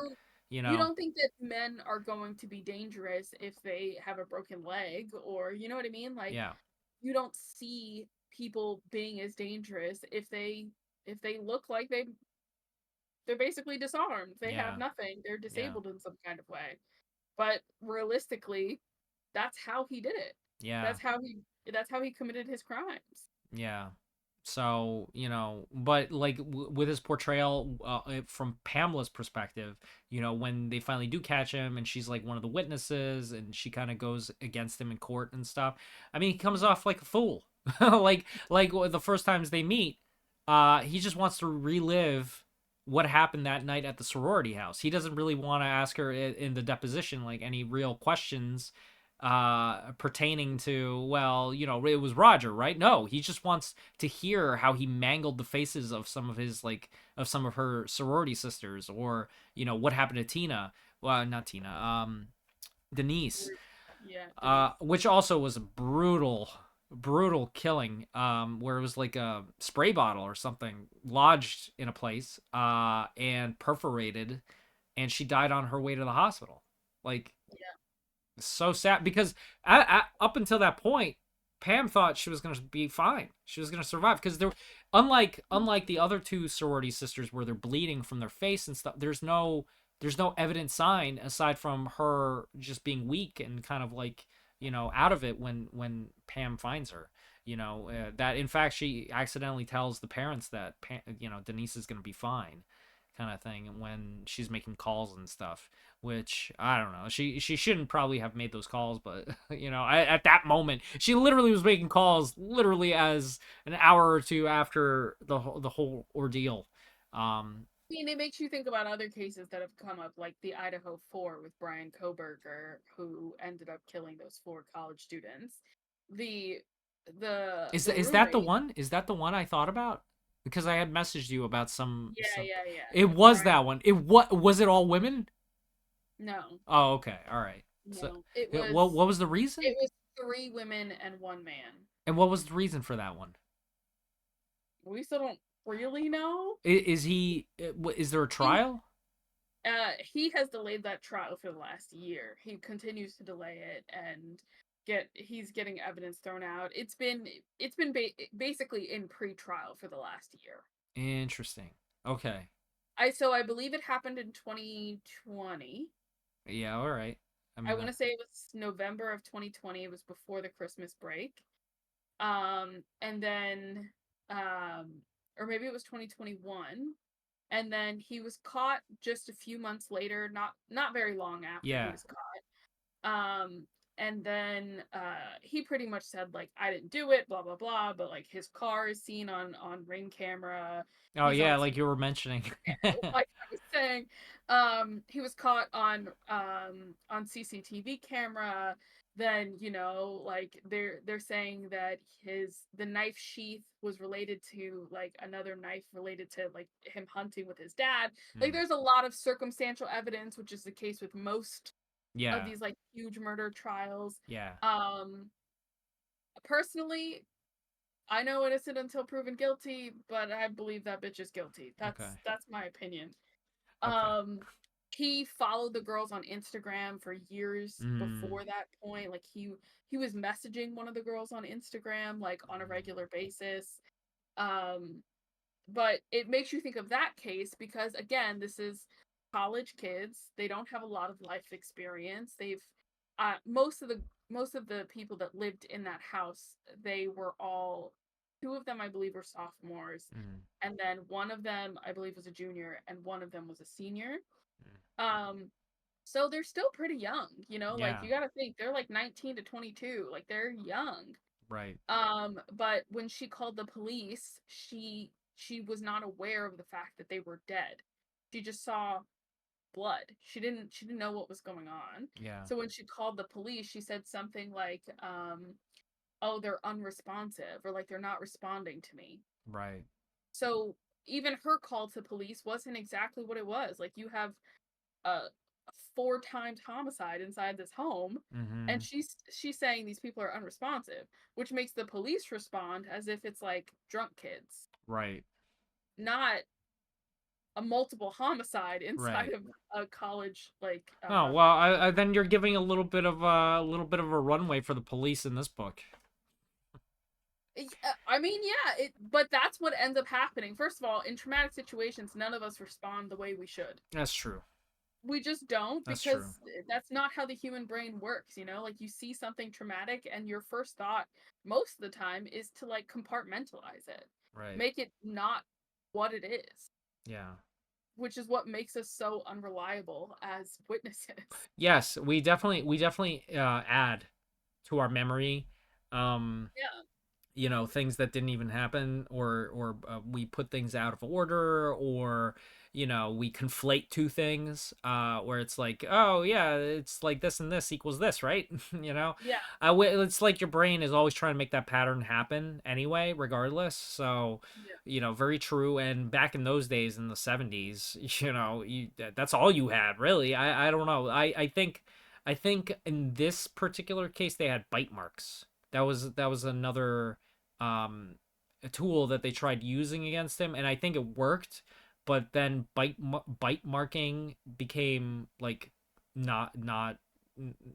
you you know, don't think that men are going to be dangerous if they have a broken leg, or you know what I mean? Like yeah, you don't see people being as dangerous if they look like they're basically disarmed. They have yeah, nothing. They're yeah, disabled in some kind of way. But realistically, that's how he did it. yeah. That's how he that's how he committed his crimes. Yeah. So, but like with his portrayal from Pamela's perspective, when they finally do catch him and she's like one of the witnesses and she kind of goes against him in court and stuff. I mean, he comes Mhm. off like a fool. like the first times they meet, he just wants to relive what happened that night at the sorority house. He doesn't really want to ask her in the deposition like any real questions pertaining to, well, it was Roger, right? No, he just wants to hear how he mangled the faces of some of her sorority sisters, or what happened to Tina. Well, not Tina, Denise. Yeah, Denise. Which also was a brutal killing, where it was like a spray bottle or something lodged in a place, and perforated, and she died on her way to the hospital. Like, Yeah. so sad, because up until that point, Pam thought she was gonna be fine. She was gonna survive, because there, unlike the other two sorority sisters where they're bleeding from their face and stuff. There's no evident sign aside from her just being weak and kind of like, out of it when Pam finds her. That in fact she accidentally tells the parents that Denise is gonna be fine, kind of thing, when she's making calls and stuff, which I don't know. She shouldn't probably have made those calls, but at that moment, she literally was making calls literally as an hour or two after the whole ordeal. Um, I mean, it makes you think about other cases that have come up, like the Idaho Four with Brian Koberger, who ended up killing those four college students. The is the is that the roommate, one? Is that the one I thought about? Because I had messaged you about yeah, some. yeah, yeah, It yeah. was Brian, that one. What was it? All women? no, Oh, okay, all right. So, no, it what was the reason? was three women and one man. And what was the reason for that one? We still don't really know. Is he? Is there a He trial? he has delayed that trial for the last year. He continues to delay it and he's getting evidence thrown out. Basically in pre-trial for the last year. Interesting. Okay. I believe it happened in 2020. Yeah, all right. I I mean want that. to say it was November of 2020. It was before the Christmas break. And then or maybe it was 2021. And then he was caught just a few months later, not very long after he Yeah. was caught. And then he pretty much said like I didn't do it, blah blah blah, but like his car is seen on ring camera. Oh He's yeah, on like you were mentioning. like I was saying, he was caught on CCTV camera. Then like they're saying that the knife sheath was related to like another knife related to like him hunting with his dad. Like Hmm. there's a lot of circumstantial evidence, which is the case with most of Yeah. these like huge murder trials. Yeah. Um, Personally, I know innocent until proven guilty, but I believe that bitch is guilty. Okay. That's my opinion. Okay. Um, he followed the girls on Instagram for years Mm. before that point. Like he was messaging one of the girls on Instagram like on a regular basis. Um, but it makes you think of that case because again, this is college kids. They don't have a lot of life experience. They've most of the people that lived in that house, they were all two of them I believe were sophomores, Mm, and then one of them I believe was a junior, and one of them was a senior. mm. Um, so they're still pretty young, like Yeah, you got to think they're like 19 to 22, like they're young. right, But when she called the police, she was not aware of the fact that they were dead. She just saw blood. She didn't know what was going on. yeah, So when she called the police, she said something like, "Oh, they're unresponsive," or like they're not responding to me. right. So even her call to police wasn't exactly what it was. Like you have a four times homicide inside this home, Mm-hmm. and she's saying these people are unresponsive, which makes the police respond as if it's like drunk kids, Right, not a multiple homicide inside right. of a college like Oh well, then you're giving a little bit of a runway for the police in this book. I mean, yeah, but that's what ends up happening. First of all, in traumatic situations, none of us respond the way we should. That's true. We just don't, That's true. because that's not how the human brain works, like you see something traumatic and your first thought most of the time is to like compartmentalize it, Right. make it not what it is, Yeah. which is what makes us so unreliable as witnesses. Yes, we definitely add to our memory. Um, Yeah. Things that didn't even happen, or we put things out of order, or we conflate two things, where it's like, oh yeah, it's like this and this equals this, right? Yeah. It's like your brain is always trying to make that pattern happen anyway, regardless. So Yeah. very true. And back in those days, in the 70s, that's all you had, really. I don't know. I think in this particular case they had bite marks. That was another um a tool that they tried using against him, and I think it worked. But then bite marking became like not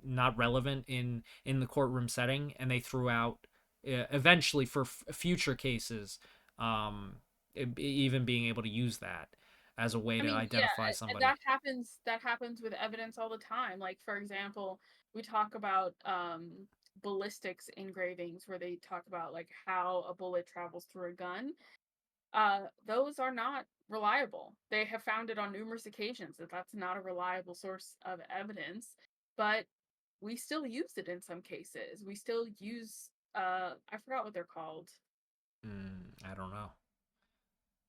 not relevant in the courtroom setting, and they threw out, eventually, for future cases, um even being able to use that as a way I to mean, yeah, identify and somebody. that happens with evidence all the time. Like for example, we talk about ballistics engravings where they talk about like how a bullet travels through a gun. Those are not reliable. They have found it on numerous occasions that that's not a reliable source of evidence, but we still use it in some cases. We still use I forgot what they're called. I don't know.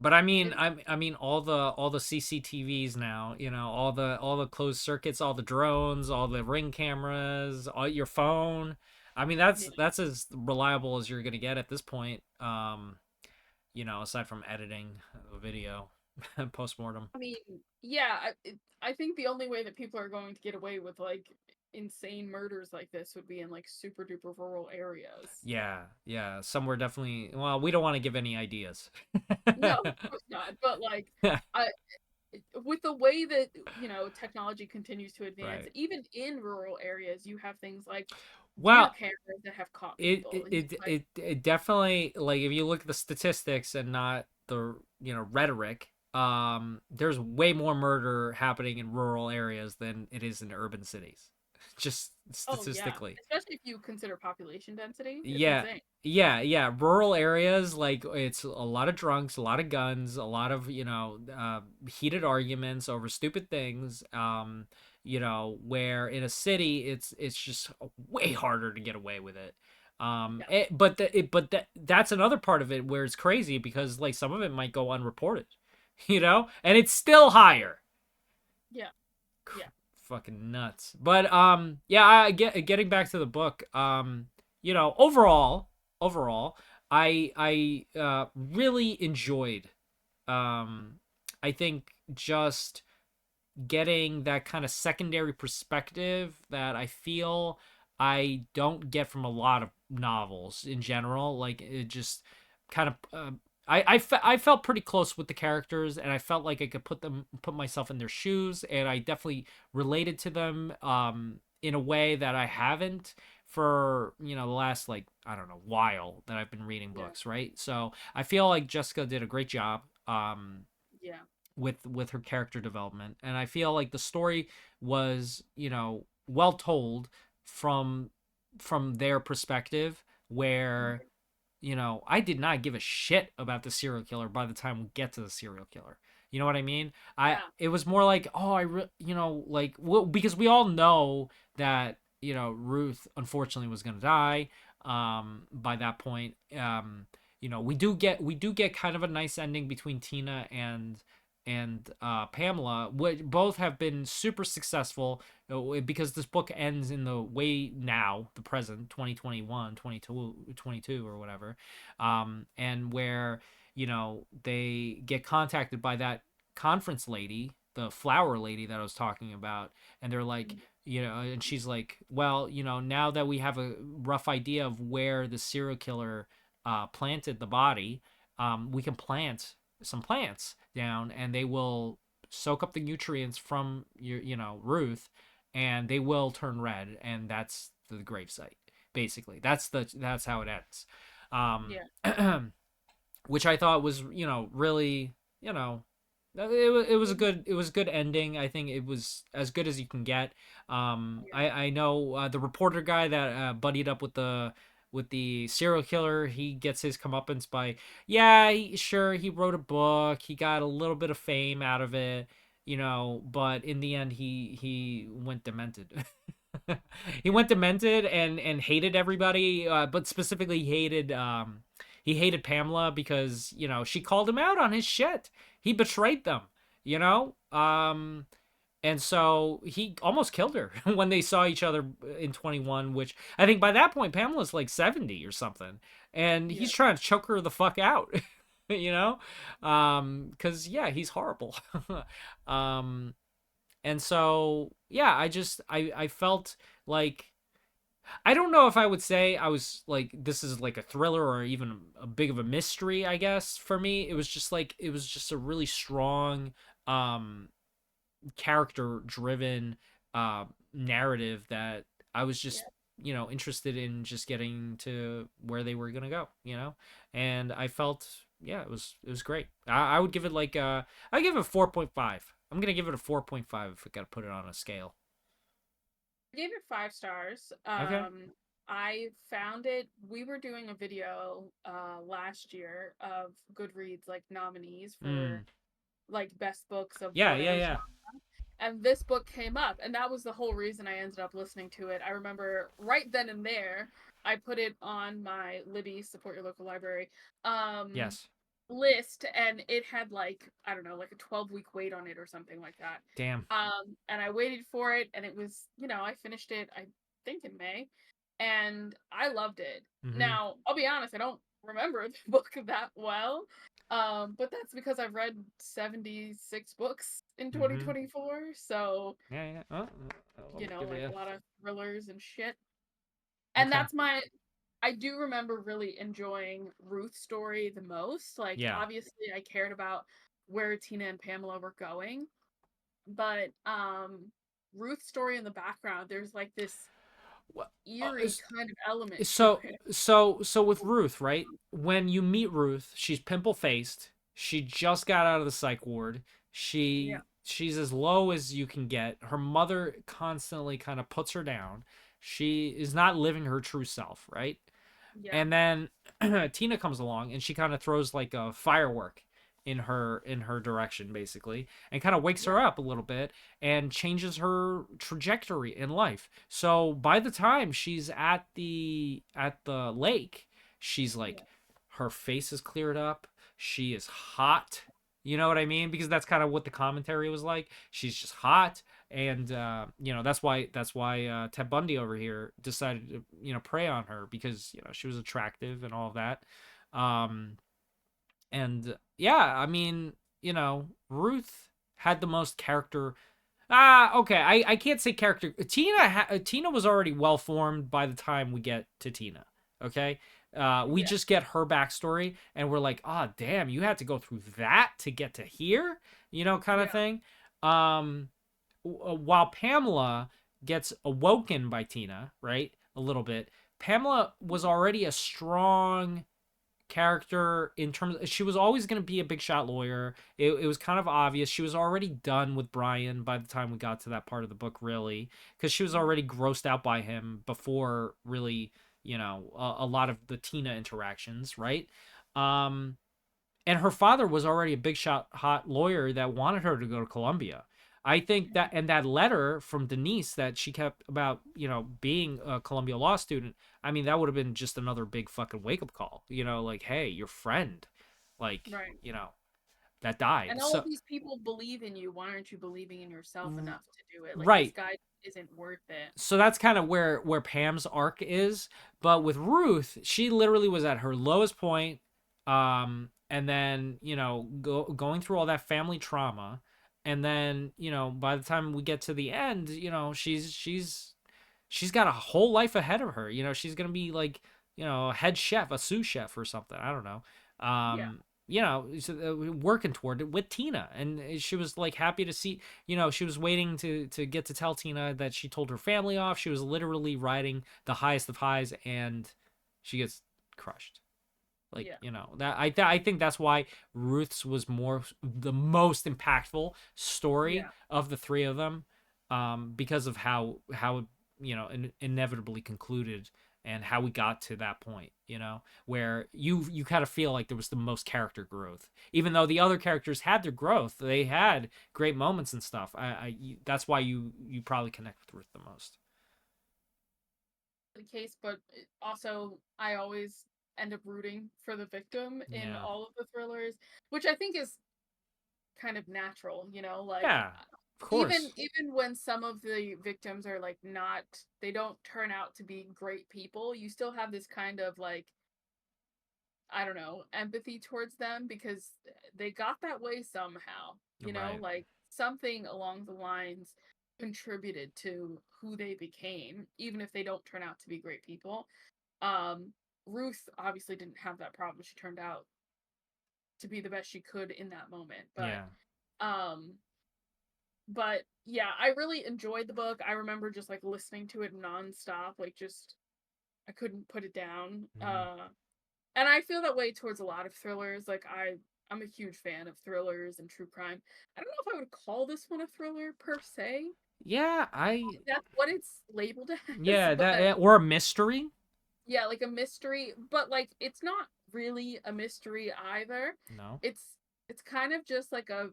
But I mean, It, I mean all the CCTVs now, all the closed circuits, all the drones, all the ring cameras, all your phone. I mean, yeah. that's as reliable as you're gonna get at this point. Aside from editing a video, post mortem. I mean, yeah, I think the only way that people are going to get away with like insane murders like this would be in like super duper rural areas. Yeah, yeah. Somewhere definitely. Well, we don't want to give any ideas. No, of course not. But like, I with the way that technology continues to advance, Right. even in rural areas, you have things like deer Well, cameras that have caught it people. it And it it's like, it, it definitely, like, if you look at the statistics and not the rhetoric, there's way more murder happening in rural areas than it is in urban cities, just oh yeah, statistically. especially if you consider population density, it's Yeah, insane. yeah. Rural areas, like, it's a lot of drunks, a lot of guns, a lot of heated arguments over stupid things. Where in a city, it's just way harder to get away with it. Yeah, That's another part of it where it's crazy, because like some of it might go unreported, and it's still higher. yeah, yeah. Fucking nuts. But yeah, getting back to the book, overall, I really enjoyed, um I think, just getting that kind of secondary perspective that I feel I don't get from a lot of novels in general. Like, it just kind of, I felt pretty close with the characters, and I felt like I could put myself in their shoes, and I definitely related to them, in a way that I haven't for the last, like, I don't know, while that I've been reading Yeah, books, right? So I feel like Jessica did a great job, yeah. with her character development, and I feel like the story was, well told from their perspective, where Mhm. I did not give a shit about the serial killer by the time we get to the serial killer. You know what I mean? Yeah. It was more like, oh, like, well, because we all know that, Ruth unfortunately was going to die by that point. We do get kind of a nice ending between Tina and Pamela, which both have been super successful because this book ends in the way now, the present, 2021, 22 or whatever, and where they get contacted by that conference lady, the flower lady that I was talking about, and they're like, Mhm. and she's like, well, now that we have a rough idea of where the serial killer planted the body, we can plant some plants down, and they will soak up the nutrients from Ruth, and they will turn red, and that's the gravesite. Basically, that's how it ends. Um, Yeah. which I thought was really it was a good ending. I think it was as good as you can get. Yeah. I know the reporter guy that buddied up with the serial killer. He gets his comeuppance by, yeah, sure, he wrote a book. He got a little bit of fame out of it, but in the end he went demented. He went demented and hated everybody, but specifically he hated Pamela because she called him out on his shit. He betrayed them, you know. And so he almost killed her when they saw each other in 21, which I think by that point Pamela's like 70 or something, and Yeah. he's trying to choke her the fuck out, you know, because yeah, he's horrible. um, and so yeah, I felt like, I don't know if I would say I was like, this is like a thriller or even a big of a mystery, I guess for me. It was just a really strong um character driven narrative that I was Yeah. just interested in just getting to where they were going to go, and I felt, yeah, it was great. I would give it like I give it a 4.5. I'm going to give it a 4.5 if I got to put it on a scale. I gave it 5 stars. Okay. I found it. We were doing a video last year of Goodreads like nominees for Mm. like best books of Yeah, yeah, whatever yeah. genre. And this book came up, and that was the whole reason I ended up listening to it. I remember right then and there, I put it on my Libby support your local library um Yes. list, and it had like, I don't know, like a 12-week wait on it or something like that. Damn. And I waited for it, and it was, I finished it, I think in May, and I loved it. Mhm. Now, I'll be honest, I don't remember the book that well. But that's because I've read 76 books in Mhm. 2024, so, Yeah, yeah. Oh, I'll give like a it lot of thrillers and shit. a And okay. that's my I do remember really enjoying Ruth's story the most. Like, Yeah. obviously I cared about where Tina and Pamela were going, but Ruth's story in the background, there's like this Wha- eerie kind of element to So it. so with Ruth, right? When you meet Ruth, she's pimple faced. She just got out of the psych ward. Yeah. She's as low as you can get. Her mother constantly kind of puts her down. She is not living her true self, right? Yeah. And then Tina comes along and she kind of throws like a firework in her direction, basically, and kind of wakes Yeah. her up a little bit and changes her trajectory in life. So by the time she's at the lake, she's like, Yeah. her face is cleared up, she is hot, you know what I mean, because that's kind of what the commentary was like. She's just hot, and that's why Ted Bundy over here decided to prey on her, because she was attractive and all of that. Um, and yeah, I mean, Ruth had the most character. Okay, I can't say character. Tina was already well formed by the time we get to Tina. Okay, we Yeah. just get her backstory, and we're like, oh damn, you had to go through that to get to here, kind of Yeah. thing. Um, while Pamela gets awoken by Tina, right, a little bit. Pamela was already a strong character in terms she was always going to be a big shot lawyer. It was kind of obvious she was already done with Brian by the time we got to that part of the book, really, because she was Mhm. already grossed out by him before really a lot of the Tina interactions, right? Um, and her father was already a big shot hot lawyer that wanted her to go to Columbia. I think that, and that letter from Denise that she kept about, being a Columbia law student, I mean, that would have been just another big fucking wake up call, like, hey, your friend, like, Right. that died. And all of So, these people believe in you. Why aren't you believing in yourself enough to do it? Like this right. guy isn't worth it. So that's kind of where Pam's arc is, but with Ruth, she literally was at her lowest point, and then going through all that family trauma, and then by the time we get to the end, she's got a whole life ahead of her. She's gonna be like a head chef, a sous chef or something. I don't know. Yeah. Working toward it with Tina, and she was like happy to see. She was waiting to get to tell Tina that she told her family off. She was literally riding the highest of highs, and she gets crushed. Like, Yeah. that I think that's why Ruth's was the most impactful story Yeah. of the three of them, because of how it, inevitably concluded, and how we got to that point, where you kind of feel like there was the most character growth, even though the other characters had their growth. They had great moments and stuff. That's why you probably connect with Ruth the most. The case, but also I always end up rooting for the victim in Yeah, all of the thrillers, which I think is kind of natural, like yeah, of even course. even when some of the victims are like not they don't turn out to be great people, you still have this kind of like I don't know, empathy towards them because they got that way somehow, Right. like something along the lines contributed to who they became, even if they don't turn out to be great people. Um, Ruth obviously didn't have that problem. She turned out to be the best she could in that moment. Yeah. Um, but yeah, I really enjoyed the book. I remember just like listening to it nonstop, like just I couldn't put it down. Mhm. And I feel that way towards a lot of thrillers. Like I'm a huge fan of thrillers and true crime. I don't know if I would call this one a thriller per se. Yeah, I That's what it's labeled as, yeah, but or a mystery. yeah, like a mystery, but like it's not really a mystery either. No, It's it's kind of just like a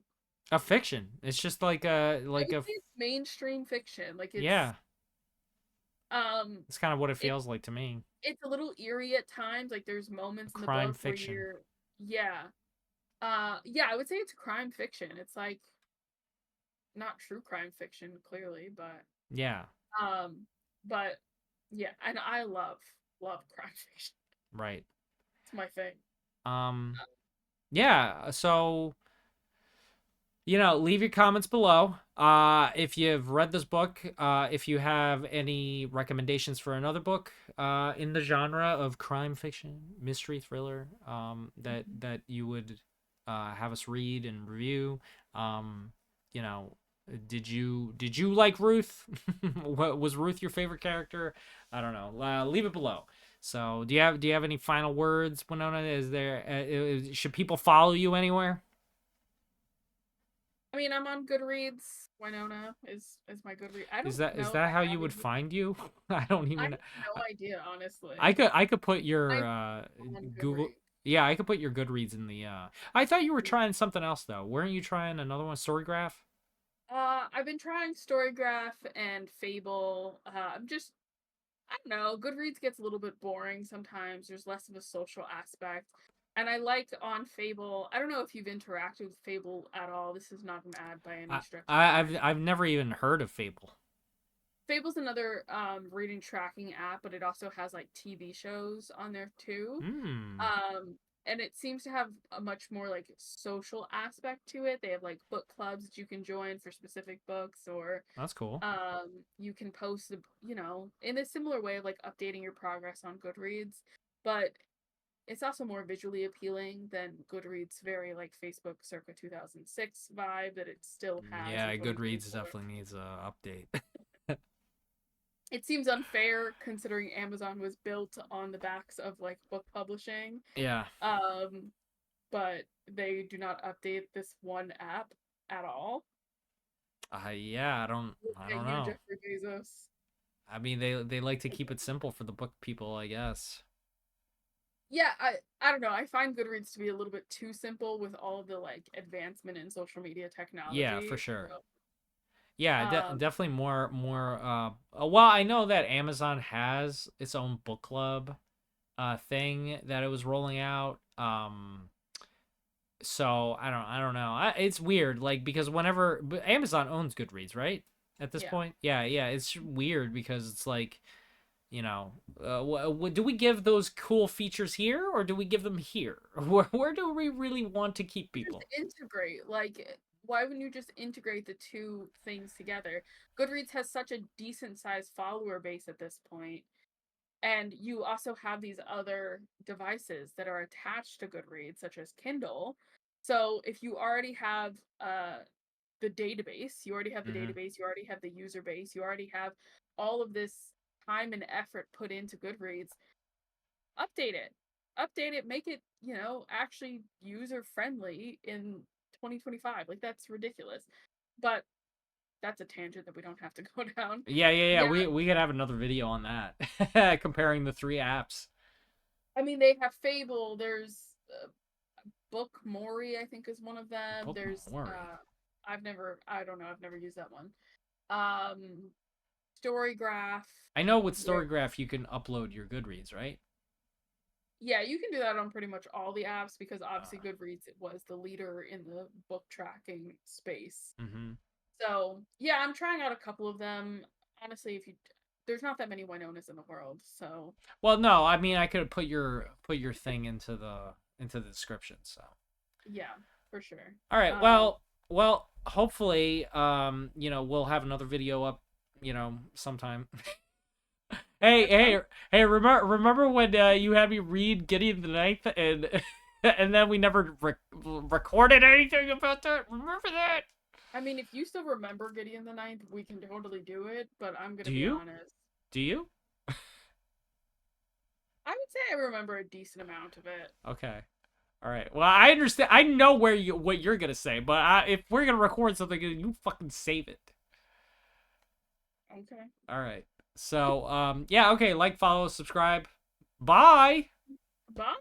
a fiction. It's just like a I like would a say it's mainstream fiction. Like yeah. um It's kind of what it it feels like to me. it's a little eerie at times. Like there's moments in the Crime book where fiction. you're yeah. Yeah, I would say it's crime fiction. It's like not true crime fiction clearly, Yeah, um but yeah, and I love crime fiction. right. It's my thing. Um, yeah. So leave your comments below. If you've read this book, if you have any recommendations for another book, in the genre of crime fiction, mystery thriller, that you would, have us read and review. Um, you know, did you like Ruth? Was Ruth your favorite character? I don't know. Leave it below. So, do you have any final words, Wynonna? Is there, should people follow you anywhere? I mean, I'm on Goodreads. Wynonna is my Goodreads. I Is don't that is know if that how I you have a would find you? I don't I even. have no idea, honestly. I could put your, I'm on Google. Goodreads. Yeah, I could put your Goodreads in the. I thought you were trying something else though. Weren't you trying another one, Storygraph? I've been trying Storygraph and Fable. I'm just I don't know. Goodreads gets a little bit boring sometimes. There's less of a social aspect. And I like on Fable. I don't know if you've interacted with Fable at all. This is not an ad by any I, stretch of the I've never even heard of Fable. Fable's another reading tracking app, but it also has like TV shows on there too. Hmm, Um and it seems to have a much more like social aspect to it. They have like book clubs that you can join for specific books or that's cool. you can post in a similar way of like updating your progress on Goodreads, but it's also more visually appealing than Goodreads very like Facebook circa 2006 vibe that it still has in Yeah, Goodreads 2024. definitely needs a update. It seems unfair considering Amazon was built on the backs of like book publishing. Yeah. Um, but they do not update this one app at all. Yeah, I don't Look I at don't you, know. Jeffrey Bezos. I mean, they like to keep it simple for the book people, I guess. Yeah, I don't know. I find Goodreads to be a little bit too simple with all of the like advancement in social media Yeah, for technology. sure. So, Yeah, um, definitely more. Well, I know that Amazon has its own book club thing that it was rolling out. So I don't know. It's weird, like because whenever but Amazon owns Goodreads, right? At this yeah. point, yeah. It's weird because it's like you know, do we give those cool features here or do we give them here? Where do we really want to keep Just people? integrate. Like, why wouldn't you just integrate the two things together? Goodreads has such a decent sized follower base at this point, and you also have these other devices that are attached to Goodreads, such as Kindle. So if you already have the database, you already have the Hmm. database, you already have the user base, you already have all of this time and effort put into Goodreads, update it. Update it, make it, actually user friendly in 2025. Like that's ridiculous. But that's a tangent that we don't have to go down. Yeah. Yeah, We could have another video on that, comparing the three apps. I mean they have Fable, there's Book Mori, I think is one of them. Book There's Mori. I don't know, I've never used that one. Um Storygraph. I know with There Storygraph you can upload your Goodreads, right? Yeah, you can do that on pretty much all the apps because obviously Uh, Goodreads was the leader in the book tracking space. hmm. So, yeah, I'm trying out a couple of them. Honestly, if you there's not that many Wynonas in the world, so Well, no, I mean I could put your thing into the description. So, yeah, for sure. all right. Um, Well, hopefully, we'll have another video up, sometime. Hey, that's fine. hey! Remember when you had me read Gideon the Ninth and and then we never recorded anything about that? Remember that? I mean, if you still remember Gideon the Ninth, we can totally do it, but I'm gonna Do be you? honest. Do you? I would say I remember a decent amount of it. Okay. All right. Well, I understand. I know what you're gonna say, but if we're gonna record something, you fucking save it. Okay. All right. So, yeah. Okay. Like, follow, subscribe. Bye. Bye.